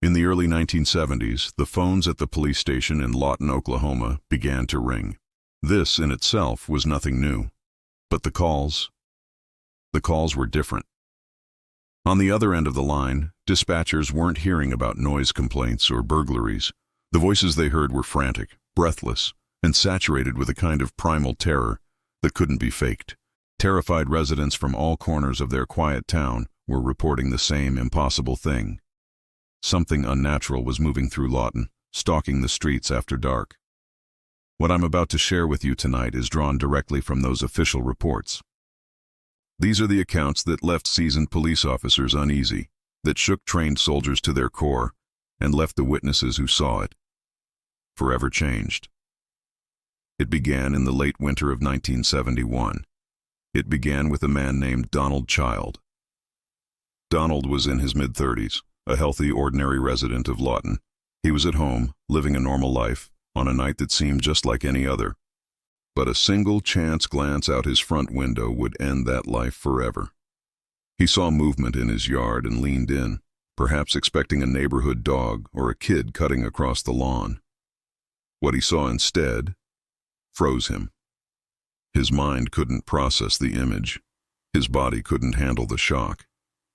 In the early 1970s, the phones at the police station in Lawton, Oklahoma, began to ring. This, in itself, was nothing new. But the calls were different. On the other end of the line, dispatchers weren't hearing about noise complaints or burglaries. The voices they heard were frantic, breathless, and saturated with a kind of primal terror that couldn't be faked. Terrified residents from all corners of their quiet town were reporting the same impossible thing. Something unnatural was moving through Lawton, stalking the streets after dark. What I'm about to share with you tonight is drawn directly from those official reports. These are the accounts that left seasoned police officers uneasy, that shook trained soldiers to their core, and left the witnesses who saw it forever changed. It began in the late winter of 1971. It began with a man named Donald Child. Donald was in his mid-30s, a healthy, ordinary resident of Lawton. He was at home, living a normal life, on a night that seemed just like any other. But a single chance glance out his front window would end that life forever. He saw movement in his yard and leaned in, perhaps expecting a neighborhood dog or a kid cutting across the lawn. What he saw instead froze him. His mind couldn't process the image. His body couldn't handle the shock.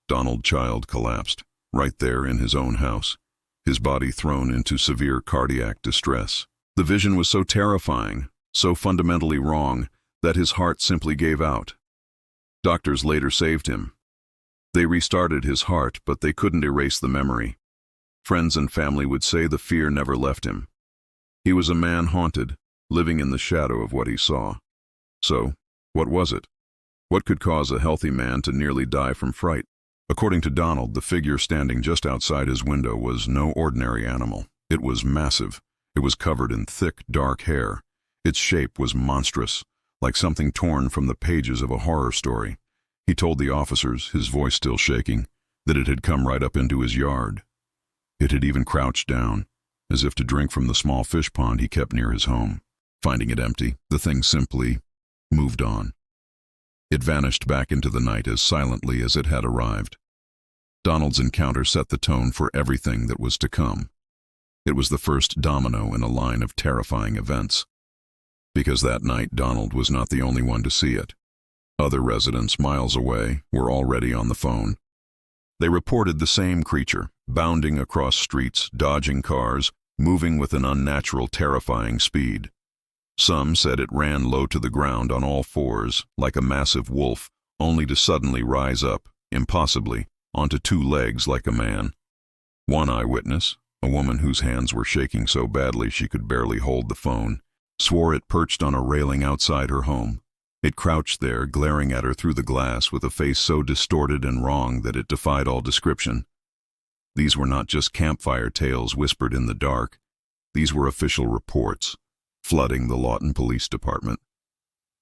Donald Child collapsed, right there in his own house, his body thrown into severe cardiac distress. The vision was so terrifying, so fundamentally wrong, that his heart simply gave out. Doctors later saved him. They restarted his heart, but they couldn't erase the memory. Friends and family would say the fear never left him. He was a man haunted, living in the shadow of what he saw. So, what was it? What could cause a healthy man to nearly die from fright? According to Donald, the figure standing just outside his window was no ordinary animal. It was massive. It was covered in thick, dark hair. Its shape was monstrous, like something torn from the pages of a horror story. He told the officers, his voice still shaking, that it had come right up into his yard. It had even crouched down, as if to drink from the small fish pond he kept near his home. Finding it empty, the thing simply moved on. It vanished back into the night as silently as it had arrived. Donald's encounter set the tone for everything that was to come. It was the first domino in a line of terrifying events. Because that night Donald was not the only one to see it. Other residents miles away were already on the phone. They reported the same creature, bounding across streets, dodging cars, moving with an unnatural, terrifying speed. Some said it ran low to the ground on all fours, like a massive wolf, only to suddenly rise up, impossibly, onto two legs like a man. One eyewitness, a woman whose hands were shaking so badly she could barely hold the phone, swore it perched on a railing outside her home. It crouched there, glaring at her through the glass with a face so distorted and wrong that it defied all description. These were not just campfire tales whispered in the dark. These were official reports, flooding the Lawton Police Department.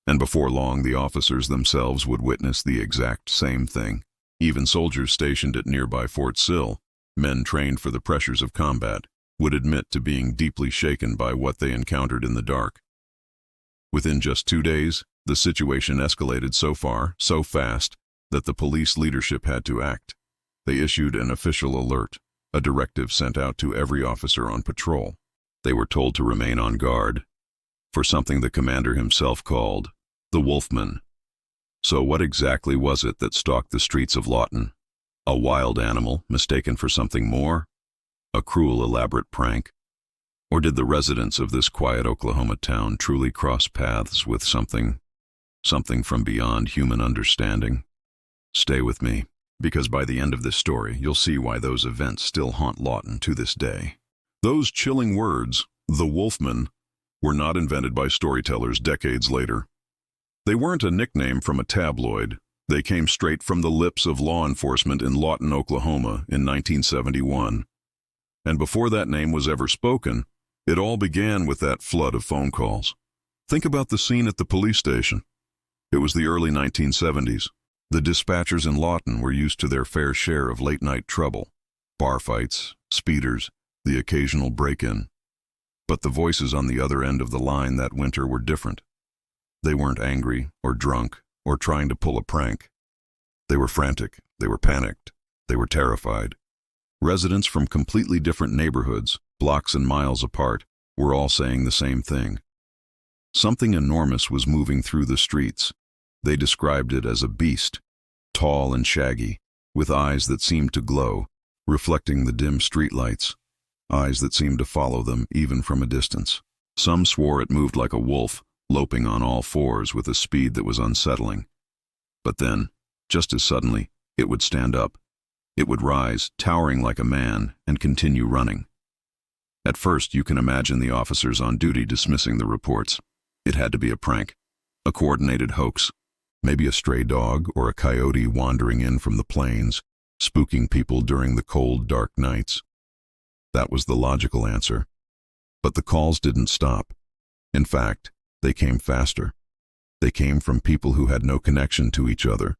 And before long, the officers themselves would witness the exact same thing. Even soldiers stationed at nearby Fort Sill, men trained for the pressures of combat, would admit to being deeply shaken by what they encountered in the dark. Within just 2 days, the situation escalated so far, so fast, that the police leadership had to act. They issued an official alert, a directive sent out to every officer on patrol. They were told to remain on guard for something the commander himself called the Wolfman. So what exactly was it that stalked the streets of Lawton? A wild animal mistaken for something more? A cruel, elaborate prank? Or did the residents of this quiet Oklahoma town truly cross paths with something from beyond human understanding? Stay with me, because by the end of this story, you'll see why those events still haunt Lawton to this day. Those chilling words, the Wolfman, were not invented by storytellers decades later. They weren't a nickname from a tabloid. They came straight from the lips of law enforcement in Lawton, Oklahoma in 1971. And before that name was ever spoken, it all began with that flood of phone calls. Think about the scene at the police station. It was the early 1970s. The dispatchers in Lawton were used to their fair share of late-night trouble. Bar fights, speeders, the occasional break-in. But the voices on the other end of the line that winter were different. They weren't angry or drunk or trying to pull a prank. They were frantic, they were panicked, they were terrified. Residents from completely different neighborhoods, blocks and miles apart, were all saying the same thing. Something enormous was moving through the streets. They described it as a beast, tall and shaggy, with eyes that seemed to glow, reflecting the dim streetlights, eyes that seemed to follow them even from a distance. Some swore it moved like a wolf, loping on all fours with a speed that was unsettling. But then, just as suddenly, it would stand up. It would rise, towering like a man, and continue running. At first, you can imagine the officers on duty dismissing the reports. It had to be a prank, a coordinated hoax, maybe a stray dog or a coyote wandering in from the plains, spooking people during the cold, dark nights. That was the logical answer. But the calls didn't stop. In fact, they came faster. They came from people who had no connection to each other,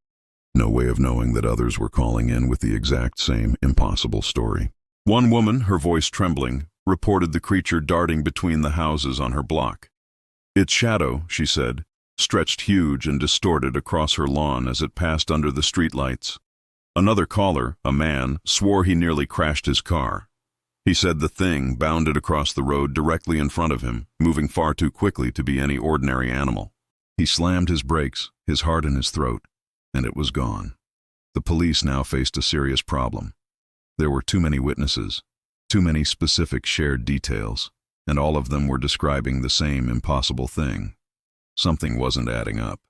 no way of knowing that others were calling in with the exact same impossible story. One woman, her voice trembling, reported the creature darting between the houses on her block. Its shadow, she said, stretched huge and distorted across her lawn as it passed under the streetlights. Another caller, a man, swore he nearly crashed his car. He said the thing bounded across the road directly in front of him, moving far too quickly to be any ordinary animal. He slammed his brakes, his heart in his throat, and it was gone. The police now faced a serious problem. There were too many witnesses, too many specific shared details, and all of them were describing the same impossible thing. Something wasn't adding up.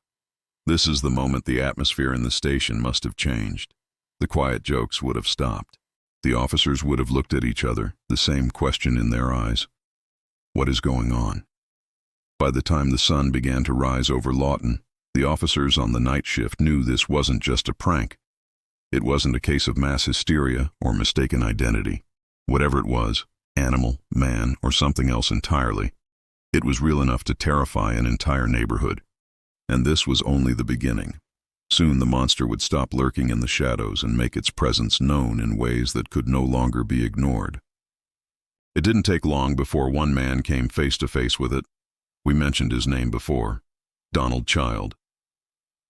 This is the moment the atmosphere in the station must have changed. The quiet jokes would have stopped. The officers would have looked at each other, the same question in their eyes. What is going on? By the time the sun began to rise over Lawton, the officers on the night shift knew this wasn't just a prank. It wasn't a case of mass hysteria or mistaken identity. Whatever it was, animal, man, or something else entirely, it was real enough to terrify an entire neighborhood. And this was only the beginning. Soon the monster would stop lurking in the shadows and make its presence known in ways that could no longer be ignored. It didn't take long before one man came face to face with it. We mentioned his name before, Donald Child.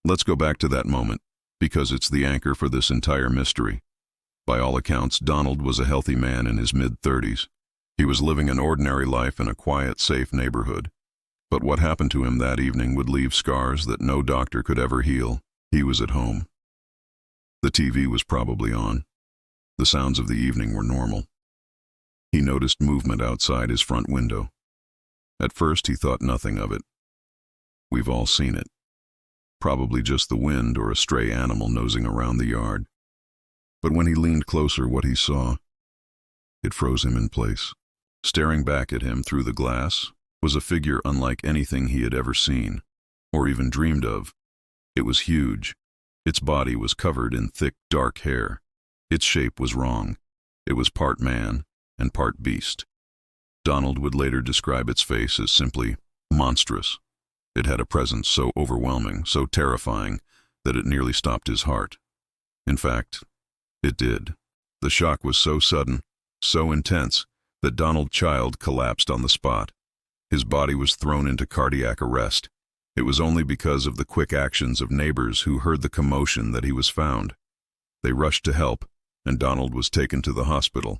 Let's go back to that moment, because it's the anchor for this entire mystery. By all accounts, Donald was a healthy man in his mid-30s. He was living an ordinary life in a quiet, safe neighborhood. But what happened to him that evening would leave scars that no doctor could ever heal. He was at home. The TV was probably on. The sounds of the evening were normal. He noticed movement outside his front window. At first, he thought nothing of it. We've all seen it. Probably just the wind or a stray animal nosing around the yard. But when he leaned closer, what he saw, it froze him in place. Staring back at him through the glass was a figure unlike anything he had ever seen, or even dreamed of. It was huge. Its body was covered in thick, dark hair. Its shape was wrong. It was part man and part beast. Donald would later describe its face as simply monstrous. It had a presence so overwhelming, so terrifying, that it nearly stopped his heart. In fact, it did. The shock was so sudden, so intense, that Donald Child collapsed on the spot. His body was thrown into cardiac arrest. It was only because of the quick actions of neighbors who heard the commotion that he was found. They rushed to help, and Donald was taken to the hospital.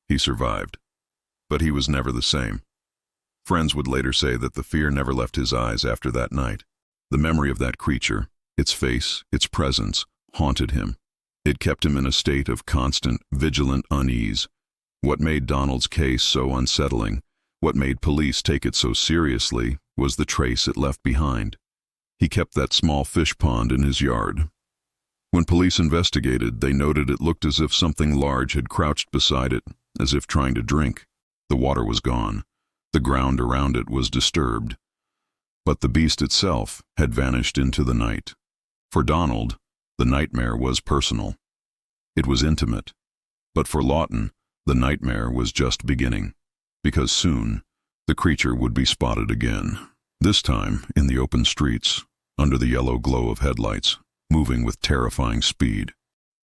He survived, but he was never the same. Friends would later say that the fear never left his eyes after that night. The memory of that creature, its face, its presence, haunted him. It kept him in a state of constant, vigilant unease. What made Donald's case so unsettling, what made police take it so seriously, was the trace it left behind. He kept that small fish pond in his yard. When police investigated, they noted it looked as if something large had crouched beside it, as if trying to drink. The water was gone. The ground around it was disturbed. But the beast itself had vanished into the night. For Donald, the nightmare was personal. It was intimate. But for Lawton, the nightmare was just beginning. Because soon, the creature would be spotted again. This time, in the open streets, under the yellow glow of headlights, moving with terrifying speed.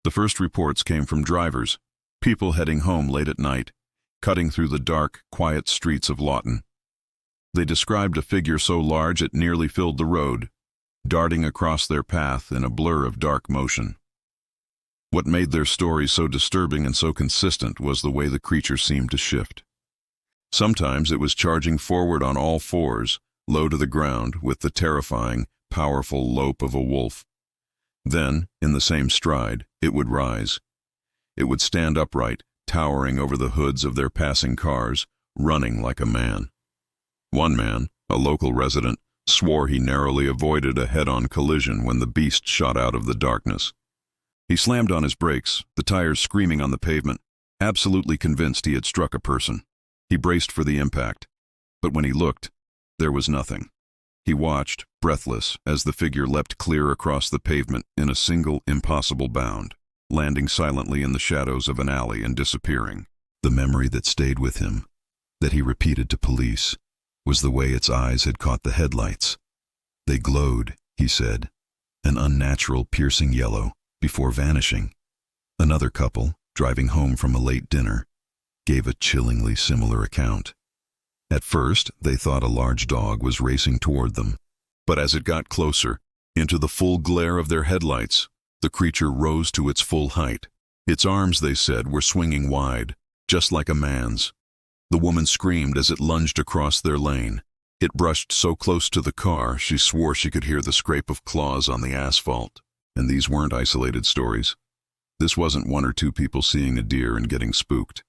The first reports came from drivers, people heading home late at night, cutting through the dark, quiet streets of Lawton. They described a figure so large it nearly filled the road, darting across their path in a blur of dark motion. What made their story so disturbing and so consistent was the way the creature seemed to shift. Sometimes it was charging forward on all fours, low to the ground, with the terrifying, powerful lope of a wolf. Then, in the same stride, it would rise. It would stand upright, towering over the hoods of their passing cars, running like a man. One man, a local resident, swore he narrowly avoided a head-on collision when the beast shot out of the darkness. He slammed on his brakes, the tires screaming on the pavement, absolutely convinced he had struck a person. He braced for the impact, but when he looked, there was nothing. He watched, breathless, as the figure leapt clear across the pavement in a single, impossible bound, landing silently in the shadows of an alley and disappearing. The memory that stayed with him, that he repeated to police, was the way its eyes had caught the headlights. They glowed, he said, an unnatural, piercing yellow, before vanishing. Another couple, driving home from a late dinner, gave a chillingly similar account. At first, they thought a large dog was racing toward them, but as it got closer, into the full glare of their headlights, the creature rose to its full height. Its arms, they said, were swinging wide, just like a man's. The woman screamed as it lunged across their lane. It brushed so close to the car, she swore she could hear the scrape of claws on the asphalt. And these weren't isolated stories. This wasn't one or two people seeing a deer and getting spooked.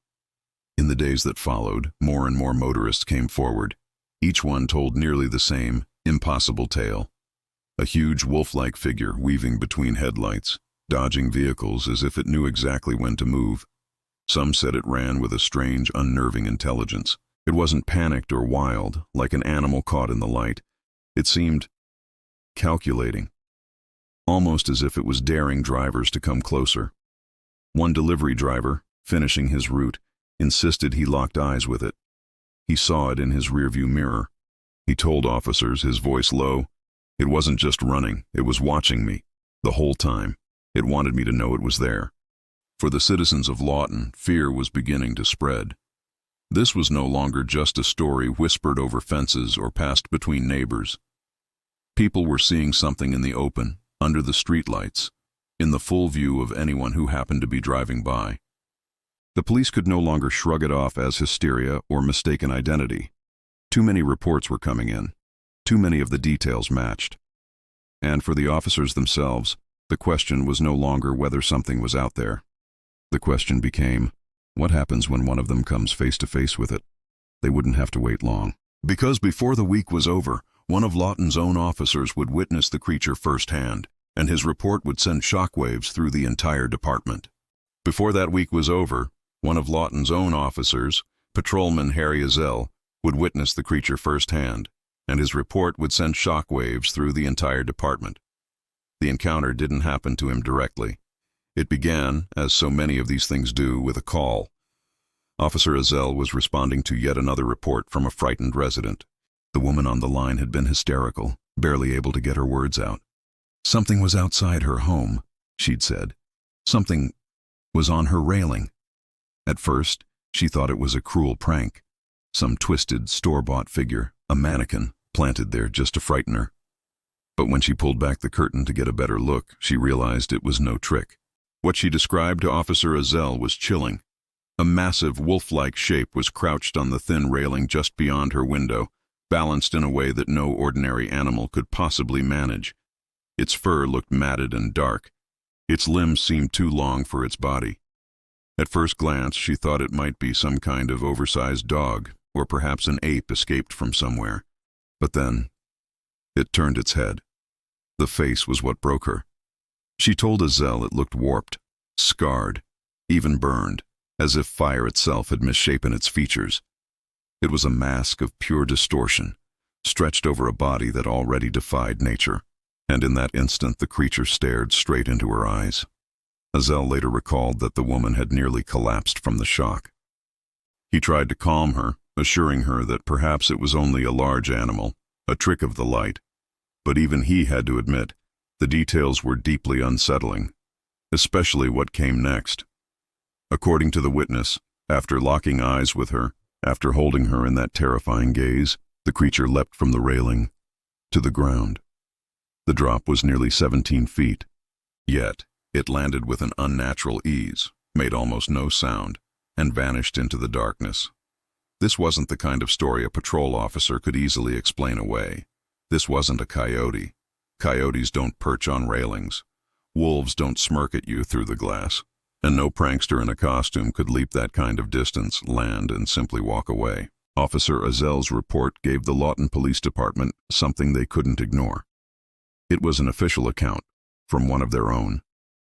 In the days that followed, more and more motorists came forward. Each one told nearly the same, impossible tale. A huge wolf-like figure weaving between headlights, dodging vehicles as if it knew exactly when to move. Some said it ran with a strange, unnerving intelligence. It wasn't panicked or wild, like an animal caught in the light. It seemed calculating, almost as if it was daring drivers to come closer. One delivery driver, finishing his route, insisted he locked eyes with it. He saw it in his rearview mirror. He told officers, his voice low, "It wasn't just running, it was watching me, the whole time. It wanted me to know it was there." For the citizens of Lawton, fear was beginning to spread. This was no longer just a story whispered over fences or passed between neighbors. People were seeing something in the open, under the streetlights, in the full view of anyone who happened to be driving by. The police could no longer shrug it off as hysteria or mistaken identity. Too many reports were coming in. Too many of the details matched. And for the officers themselves, the question was no longer whether something was out there. The question became, what happens when one of them comes face to face with it? They wouldn't have to wait long. Because before the week was over, one of Lawton's own officers would witness the creature firsthand, and his report would send shockwaves through the entire department. Before that week was over, one of Lawton's own officers, Patrolman Harry Ezell, would witness the creature firsthand, and his report would send shockwaves through the entire department. The encounter didn't happen to him directly. It began, as so many of these things do, with a call. Officer Ezell was responding to yet another report from a frightened resident. The woman on the line had been hysterical, barely able to get her words out. Something was outside her home, she'd said. Something was on her railing. At first, she thought it was a cruel prank. Some twisted, store-bought figure, a mannequin, planted there just to frighten her. But when she pulled back the curtain to get a better look, she realized it was no trick. What she described to Officer Ezell was chilling. A massive, wolf-like shape was crouched on the thin railing just beyond her window, balanced in a way that no ordinary animal could possibly manage. Its fur looked matted and dark. Its limbs seemed too long for its body. At first glance, she thought it might be some kind of oversized dog, or perhaps an ape escaped from somewhere. But then, it turned its head. The face was what broke her. She told Ezell it looked warped, scarred, even burned, as if fire itself had misshapen its features. It was a mask of pure distortion, stretched over a body that already defied nature. And in that instant the creature stared straight into her eyes. Ezell later recalled that the woman had nearly collapsed from the shock. He tried to calm her, assuring her that perhaps it was only a large animal, a trick of the light. But even he had to admit, the details were deeply unsettling, especially what came next. According to the witness, after locking eyes with her, after holding her in that terrifying gaze, the creature leapt from the railing to the ground. The drop was nearly 17 feet. Yet, It landed with an unnatural ease, made almost no sound, and vanished into the darkness. This wasn't the kind of story a patrol officer could easily explain away. This wasn't a coyote. Coyotes don't perch on railings. Wolves don't smirk at you through the glass. And no prankster in a costume could leap that kind of distance, land, and simply walk away. Officer Azel's report gave the Lawton Police Department something they couldn't ignore. It was an official account, from one of their own,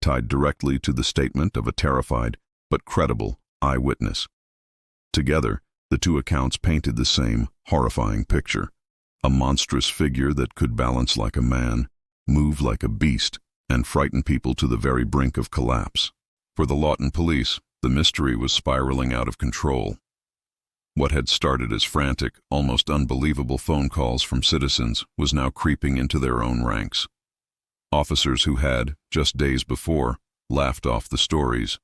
tied directly to the statement of a terrified but credible eyewitness. Together, the two accounts painted the same horrifying picture: a monstrous figure that could balance like a man, move like a beast, and frighten people to the very brink of collapse. For the Lawton police, the mystery was spiraling out of control. What had started as frantic, almost unbelievable phone calls from citizens was now creeping into their own ranks. Officers who had, just days before, laughed off the stories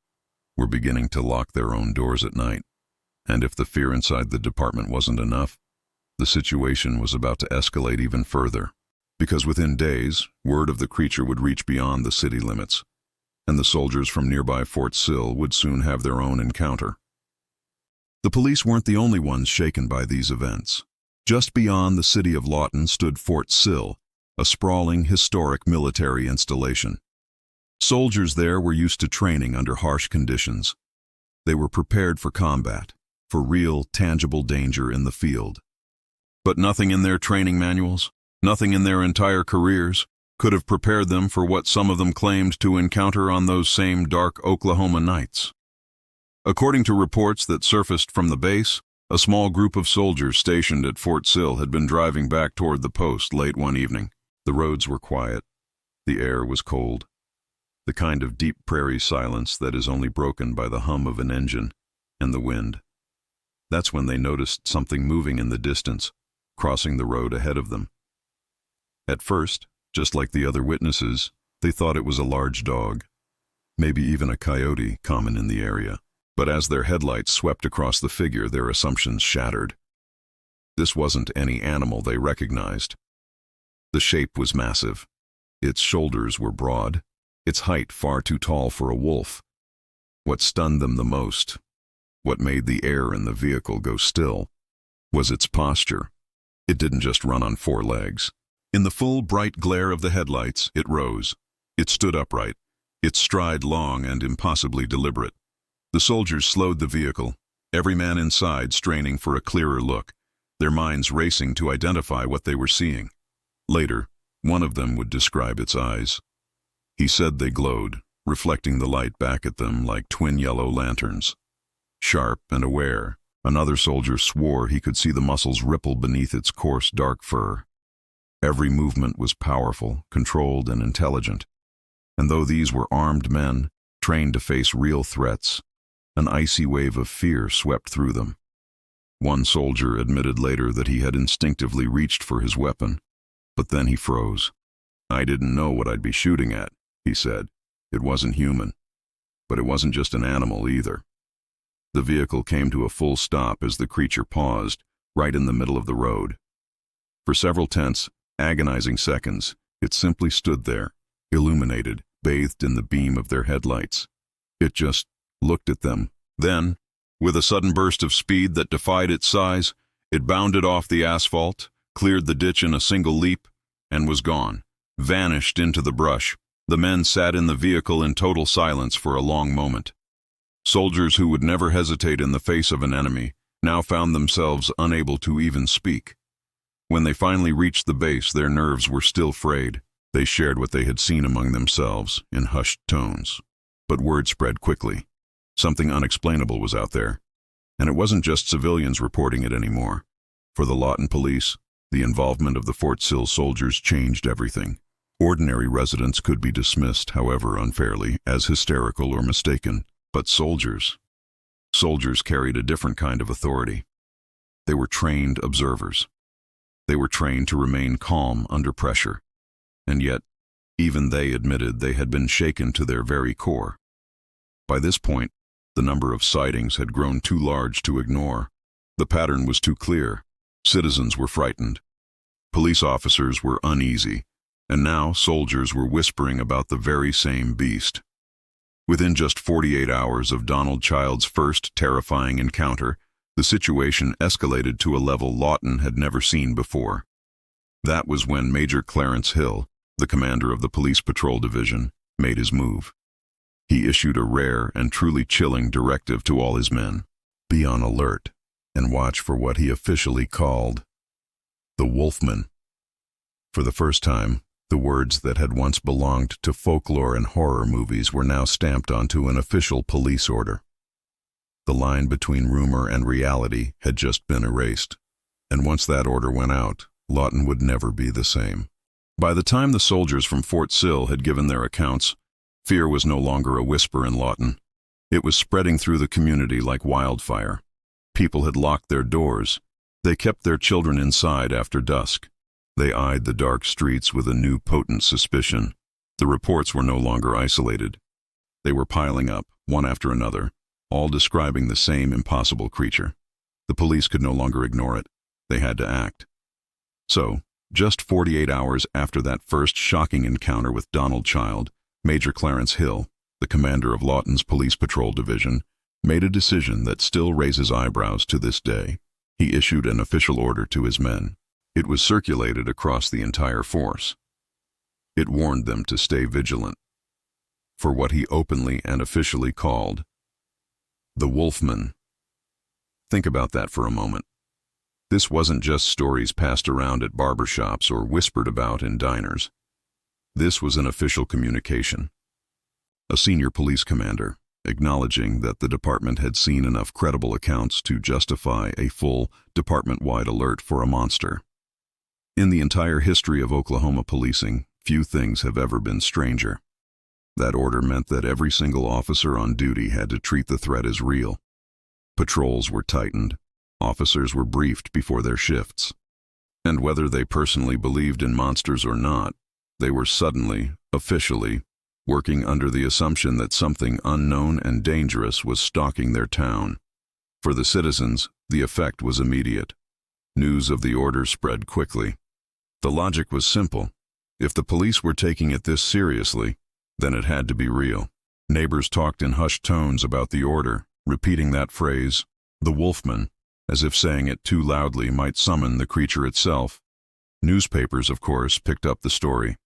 were beginning to lock their own doors at night. And if the fear inside the department wasn't enough, the situation was about to escalate even further. Because within days, word of the creature would reach beyond the city limits, and the soldiers from nearby Fort Sill would soon have their own encounter. The police weren't the only ones shaken by these events. Just beyond the city of Lawton stood Fort Sill, a sprawling, historic military installation. Soldiers there were used to training under harsh conditions. They were prepared for combat, for real, tangible danger in the field. But nothing in their training manuals, nothing in their entire careers, could have prepared them for what some of them claimed to encounter on those same dark Oklahoma nights. According to reports that surfaced from the base, a small group of soldiers stationed at Fort Sill had been driving back toward the post late one evening. The roads were quiet. The air was cold. The kind of deep prairie silence that is only broken by the hum of an engine and the wind. That's when they noticed something moving in the distance, crossing the road ahead of them. At first, just like the other witnesses, they thought it was a large dog, maybe even a coyote common in the area. But as their headlights swept across the figure, their assumptions shattered. This wasn't any animal they recognized. The shape was massive. Its shoulders were broad, its height far too tall for a wolf. What stunned them the most, what made the air in the vehicle go still, was its posture. It didn't just run on four legs. In the full, bright glare of the headlights, it rose. It stood upright, its stride long and impossibly deliberate. The soldiers slowed the vehicle, every man inside straining for a clearer look, their minds racing to identify what they were seeing. Later, one of them would describe its eyes. He said they glowed, reflecting the light back at them like twin yellow lanterns. Sharp and aware, another soldier swore he could see the muscles ripple beneath its coarse, dark fur. Every movement was powerful, controlled, and intelligent. And though these were armed men, trained to face real threats, an icy wave of fear swept through them. One soldier admitted later that he had instinctively reached for his weapon, but then he froze. "I didn't know what I'd be shooting at," he said. "It wasn't human. But it wasn't just an animal either." The vehicle came to a full stop as the creature paused, right in the middle of the road. For several tense, agonizing seconds, it simply stood there, illuminated, bathed in the beam of their headlights. It just looked at them. Then, with a sudden burst of speed that defied its size, it bounded off the asphalt, cleared the ditch in a single leap, and was gone, vanished into the brush. The men sat in the vehicle in total silence for a long moment. Soldiers who would never hesitate in the face of an enemy now found themselves unable to even speak. When they finally reached the base, their nerves were still frayed. They shared what they had seen among themselves in hushed tones. But word spread quickly. Something unexplainable was out there. And it wasn't just civilians reporting it anymore. For the Lawton police, the involvement of the Fort Sill soldiers changed everything. Ordinary residents could be dismissed, however unfairly, as hysterical or mistaken. But soldiers carried a different kind of authority. They were trained observers. They were trained to remain calm under pressure. And yet, even they admitted they had been shaken to their very core. By this point, the number of sightings had grown too large to ignore. The pattern was too clear. Citizens were frightened. Police officers were uneasy, And now soldiers were whispering about the very same beast. Within just 48 hours of Donald Child's first terrifying encounter, the situation escalated to a level Lawton had never seen before. That was when Major Clarence Hill, the commander of the Police Patrol Division, made his move. He issued a rare and truly chilling directive to all his men. Be on alert and watch for what he officially called the Wolfman. For the first time, the words that had once belonged to folklore and horror movies were now stamped onto an official police order. The line between rumor and reality had just been erased, and once that order went out, Lawton would never be the same. By the time the soldiers from Fort Sill had given their accounts, fear was no longer a whisper in Lawton. It was spreading through the community like wildfire. People had locked their doors. They kept their children inside after dusk. They eyed the dark streets with a new potent suspicion. The reports were no longer isolated. They were piling up, one after another, all describing the same impossible creature. The police could no longer ignore it. They had to act. So, just 48 hours after that first shocking encounter with Donald Child, Major Clarence Hill, the commander of Lawton's Police Patrol Division, made a decision that still raises eyebrows to this day. He issued an official order to his men. It was circulated across the entire force. It warned them to stay vigilant for what he openly and officially called the Wolfman. Think about that for a moment. This wasn't just stories passed around at barbershops or whispered about in diners. This was an official communication. A senior police commander, acknowledging that the department had seen enough credible accounts to justify a full department-wide alert for a monster. In the entire history of Oklahoma policing, few things have ever been stranger. That order meant that every single officer on duty had to treat the threat as real. Patrols were tightened. Officers were briefed before their shifts. And whether they personally believed in monsters or not, they were suddenly, officially, working under the assumption that something unknown and dangerous was stalking their town. For the citizens, the effect was immediate. News of the order spread quickly. The logic was simple. If the police were taking it this seriously, then it had to be real. Neighbors talked in hushed tones about the order, repeating that phrase, the Wolfman, as if saying it too loudly might summon the creature itself. Newspapers, of course, picked up the story.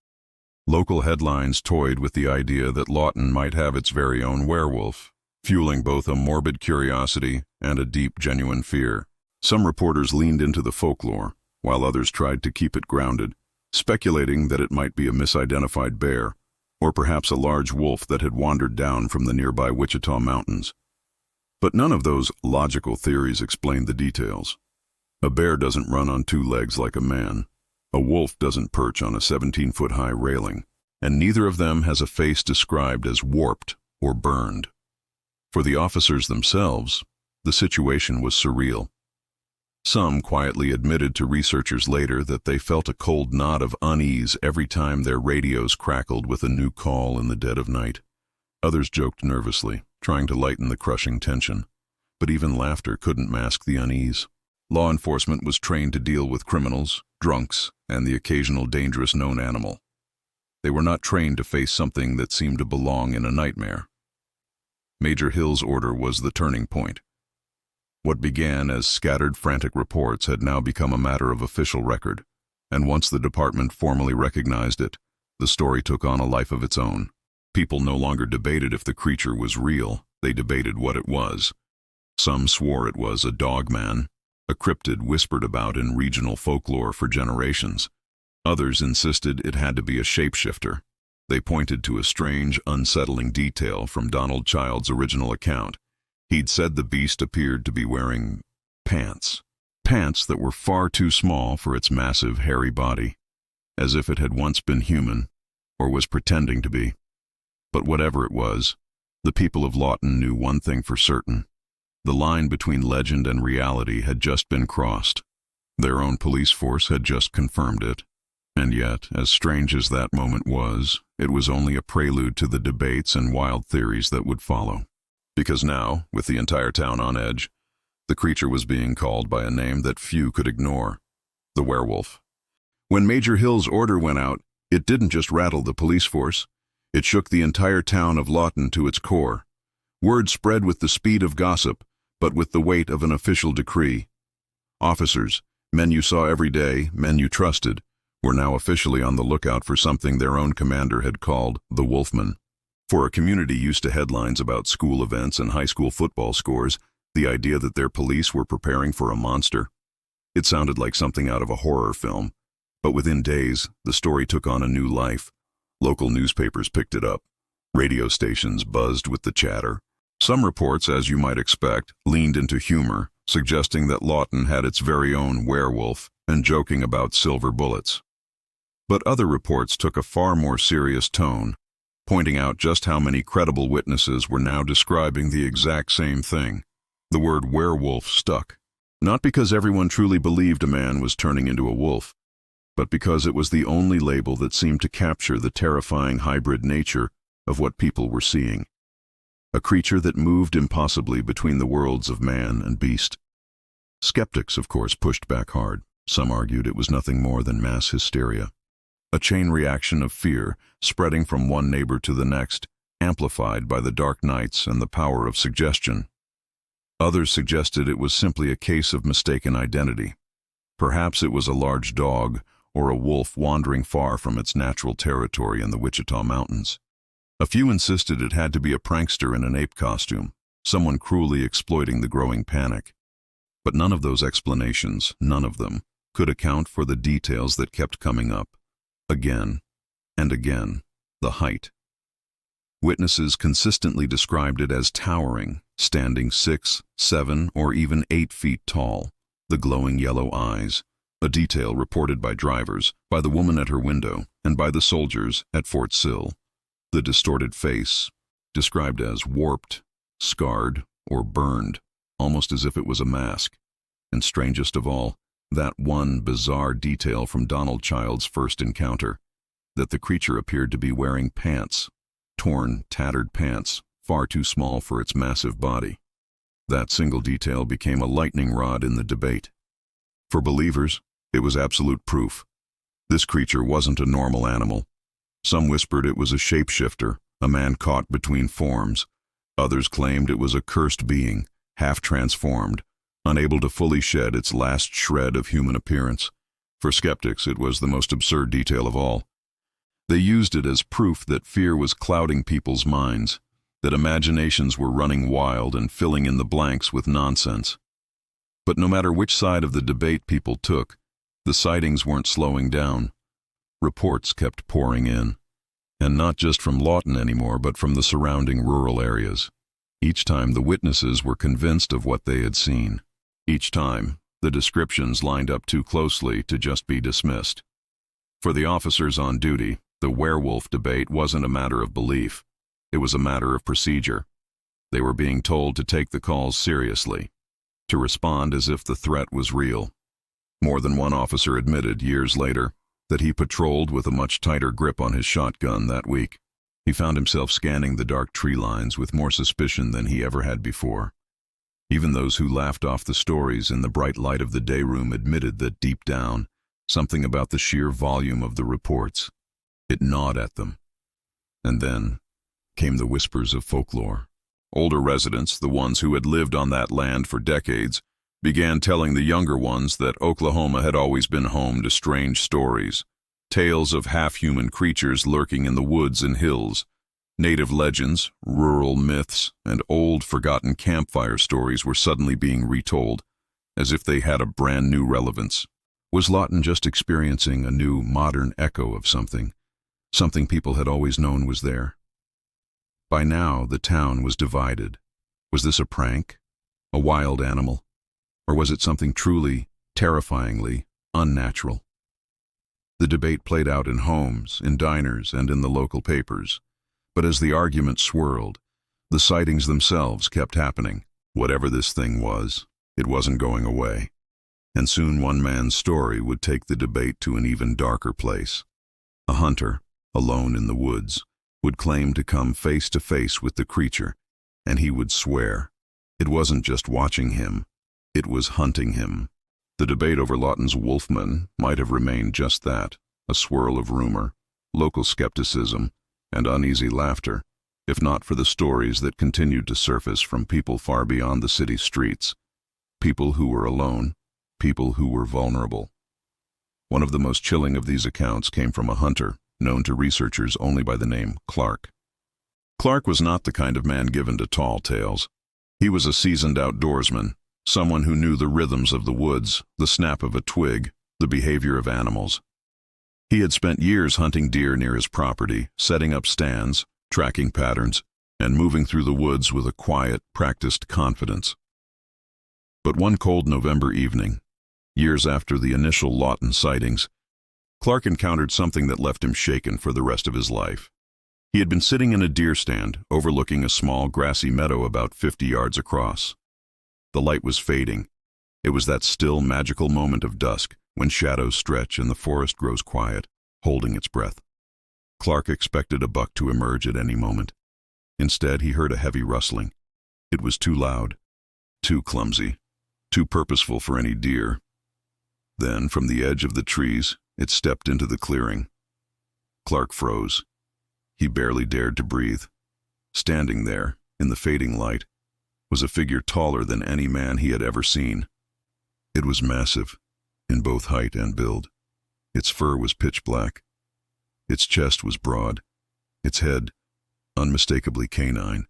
Local headlines toyed with the idea that Lawton might have its very own werewolf, fueling both a morbid curiosity and a deep, genuine fear. Some reporters leaned into the folklore, while others tried to keep it grounded, speculating that it might be a misidentified bear, or perhaps a large wolf that had wandered down from the nearby Wichita Mountains. But none of those logical theories explained the details. A bear doesn't run on two legs like a man. A wolf doesn't perch on a 17-foot-high railing, and neither of them has a face described as warped or burned. For the officers themselves, the situation was surreal. Some quietly admitted to researchers later that they felt a cold knot of unease every time their radios crackled with a new call in the dead of night. Others joked nervously, trying to lighten the crushing tension. But even laughter couldn't mask the unease. Law enforcement was trained to deal with criminals, drunks, and the occasional dangerous known animal. They were not trained to face something that seemed to belong in a nightmare. Major Hill's order was the turning point. What began as scattered, frantic reports had now become a matter of official record, and once the department formally recognized it, the story took on a life of its own. People no longer debated if the creature was real, they debated what it was. Some swore it was a dogman, a cryptid whispered about in regional folklore for generations. Others insisted it had to be a shapeshifter. They pointed to a strange, unsettling detail from Donald Child's original account. He'd said the beast appeared to be wearing pants that were far too small for its massive, hairy body, as if it had once been human, or was pretending to be. But whatever it was, the people of Lawton knew one thing for certain. The line between legend and reality had just been crossed. Their own police force had just confirmed it. And yet, as strange as that moment was, it was only a prelude to the debates and wild theories that would follow. Because now, with the entire town on edge, the creature was being called by a name that few could ignore: the werewolf. When Major Hill's order went out, It didn't just rattle the police force. It shook the entire town of Lawton to its core. Word spread with the speed of gossip, but with the weight of an official decree. Officers, men you saw every day, men you trusted, were now officially on the lookout for something their own commander had called the Wolfman. For a community used to headlines about school events and high school football scores, the idea that their police were preparing for a monster, it sounded like something out of a horror film. But within days, the story took on a new life. Local newspapers picked it up. Radio stations buzzed with the chatter. Some reports, as you might expect, leaned into humor, suggesting that Lawton had its very own werewolf and joking about silver bullets. But other reports took a far more serious tone, pointing out just how many credible witnesses were now describing the exact same thing. The word werewolf stuck, not because everyone truly believed a man was turning into a wolf, but because it was the only label that seemed to capture the terrifying hybrid nature of what people were seeing. A creature that moved impossibly between the worlds of man and beast. Skeptics, of course, pushed back hard. Some argued it was nothing more than mass hysteria. A chain reaction of fear spreading from one neighbor to the next, amplified by the dark nights and the power of suggestion. Others suggested it was simply a case of mistaken identity. Perhaps it was a large dog or a wolf wandering far from its natural territory in the Wichita Mountains. A few insisted it had to be a prankster in an ape costume, someone cruelly exploiting the growing panic. But none of those explanations, none of them, could account for the details that kept coming up. Again and again, the height. Witnesses consistently described it as towering, standing 6, 7, or even 8 feet tall. The glowing yellow eyes, a detail reported by drivers, by the woman at her window, and by the soldiers at Fort Sill. The distorted face, described as warped, scarred, or burned, almost as if it was a mask. And strangest of all, that one bizarre detail from Donald Child's first encounter, that the creature appeared to be wearing pants, torn, tattered pants, far too small for its massive body. That single detail became a lightning rod in the debate. For believers, it was absolute proof. This creature wasn't a normal animal. Some whispered it was a shapeshifter, a man caught between forms. Others claimed it was a cursed being, half transformed, unable to fully shed its last shred of human appearance. For skeptics, it was the most absurd detail of all. They used it as proof that fear was clouding people's minds, that imaginations were running wild and filling in the blanks with nonsense. But no matter which side of the debate people took, the sightings weren't slowing down. Reports kept pouring in, and not just from Lawton anymore, but from the surrounding rural areas. Each time the witnesses were convinced of what they had seen. Each time, the descriptions lined up too closely to just be dismissed. For the officers on duty, the werewolf debate wasn't a matter of belief. It was a matter of procedure. They were being told to take the calls seriously, to respond as if the threat was real. More than one officer admitted, years later, that he patrolled with a much tighter grip on his shotgun that week. He found himself scanning the dark tree lines with more suspicion than he ever had before. Even those who laughed off the stories in the bright light of the day room admitted that deep down, something about the sheer volume of the reports, it gnawed at them. And then came the whispers of folklore. Older residents, the ones who had lived on that land for decades, began telling the younger ones that Oklahoma had always been home to strange stories, tales of half-human creatures lurking in the woods and hills. Native legends, rural myths, and old forgotten campfire stories were suddenly being retold, as if they had a brand new relevance. Was Lawton just experiencing a new, modern echo of something people had always known was there? By now, the town was divided. Was this a prank? A wild animal? Or was it something truly, terrifyingly unnatural? The debate played out in homes, in diners, and in the local papers. But as the argument swirled, the sightings themselves kept happening. Whatever this thing was, it wasn't going away. And soon one man's story would take the debate to an even darker place. A hunter, alone in the woods, would claim to come face to face with the creature, and he would swear it wasn't just watching him, it was hunting him. The debate over Lawton's Wolfman might have remained just that, a swirl of rumor, local skepticism, and uneasy laughter, if not for the stories that continued to surface from people far beyond the city's streets. People who were alone, people who were vulnerable. One of the most chilling of these accounts came from a hunter, known to researchers only by the name Clark. Clark was not the kind of man given to tall tales. He was a seasoned outdoorsman, someone who knew the rhythms of the woods, the snap of a twig, the behavior of animals. He had spent years hunting deer near his property, setting up stands, tracking patterns, and moving through the woods with a quiet, practiced confidence. But one cold November evening, years after the initial Lawton sightings, Clark encountered something that left him shaken for the rest of his life. He had been sitting in a deer stand overlooking a small grassy meadow about 50 yards across. The light was fading. It was that still, magical moment of dusk when shadows stretch and the forest grows quiet, holding its breath. Clark expected a buck to emerge at any moment. Instead, he heard a heavy rustling. It was too loud, too clumsy, too purposeful for any deer. Then, from the edge of the trees, it stepped into the clearing. Clark froze. He barely dared to breathe. Standing there, in the fading light, was a figure taller than any man he had ever seen. It was massive, in both height and build. Its fur was pitch black. Its chest was broad. Its head, unmistakably canine.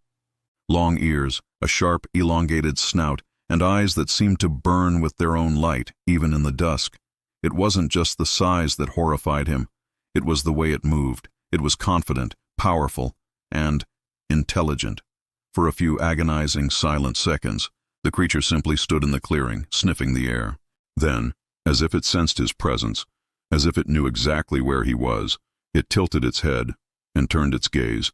Long ears, a sharp, elongated snout, and eyes that seemed to burn with their own light, even in the dusk. It wasn't just the size that horrified him. It was the way it moved. It was confident, powerful, and intelligent. For a few agonizing, silent seconds, the creature simply stood in the clearing, sniffing the air. Then, as if it sensed his presence, as if it knew exactly where he was, it tilted its head and turned its gaze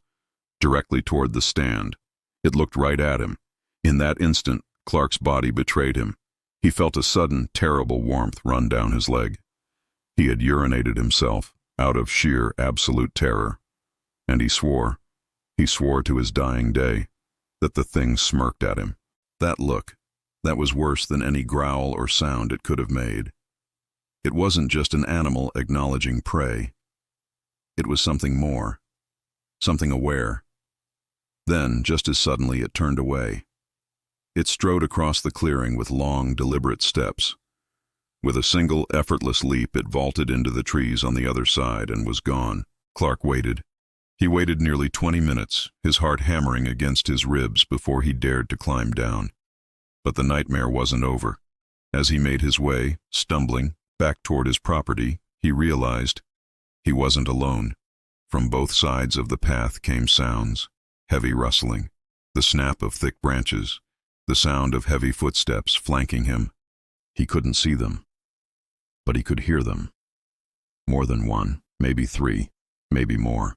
directly toward the stand. It looked right at him. In that instant, Clark's body betrayed him. He felt a sudden, terrible warmth run down his leg. He had urinated himself out of sheer, absolute terror. And he swore to his dying day, that the thing smirked at him. That look, that was worse than any growl or sound it could have made. It wasn't just an animal acknowledging prey. It was something more, something aware. Then, just as suddenly, it turned away. It strode across the clearing with long, deliberate steps. With a single, effortless leap, it vaulted into the trees on the other side and was gone. Clark waited. He waited nearly 20 minutes, his heart hammering against his ribs before he dared to climb down. But the nightmare wasn't over. As he made his way, stumbling, back toward his property, he realized he wasn't alone. From both sides of the path came sounds, heavy rustling, the snap of thick branches, the sound of heavy footsteps flanking him. He couldn't see them, but he could hear them. More than one, maybe three, maybe more.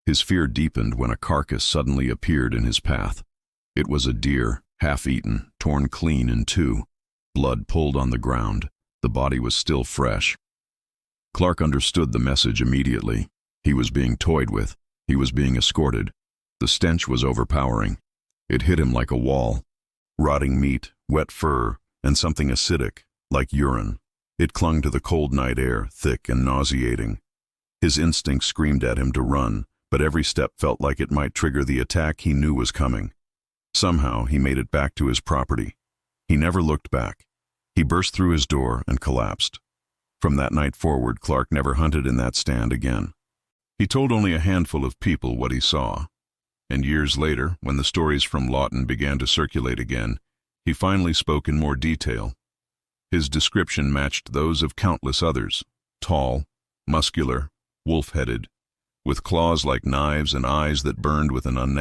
His fear deepened when a carcass suddenly appeared in his path. It was a deer, half-eaten, torn clean in two, blood pulled on the ground. The body was still fresh. Clark understood the message immediately. He was being toyed with. He was being escorted. The stench was overpowering. It hit him like a wall. Rotting meat, wet fur, and something acidic, like urine. It clung to the cold night air, thick and nauseating. His instincts screamed at him to run, but every step felt like it might trigger the attack he knew was coming. Somehow, he made it back to his property. He never looked back. He burst through his door and collapsed. From that night forward, Clark never hunted in that stand again. He told only a handful of people what he saw. And years later, when the stories from Lawton began to circulate again, he finally spoke in more detail. His description matched those of countless others, tall, muscular, wolf-headed, with claws like knives and eyes that burned with an unnatural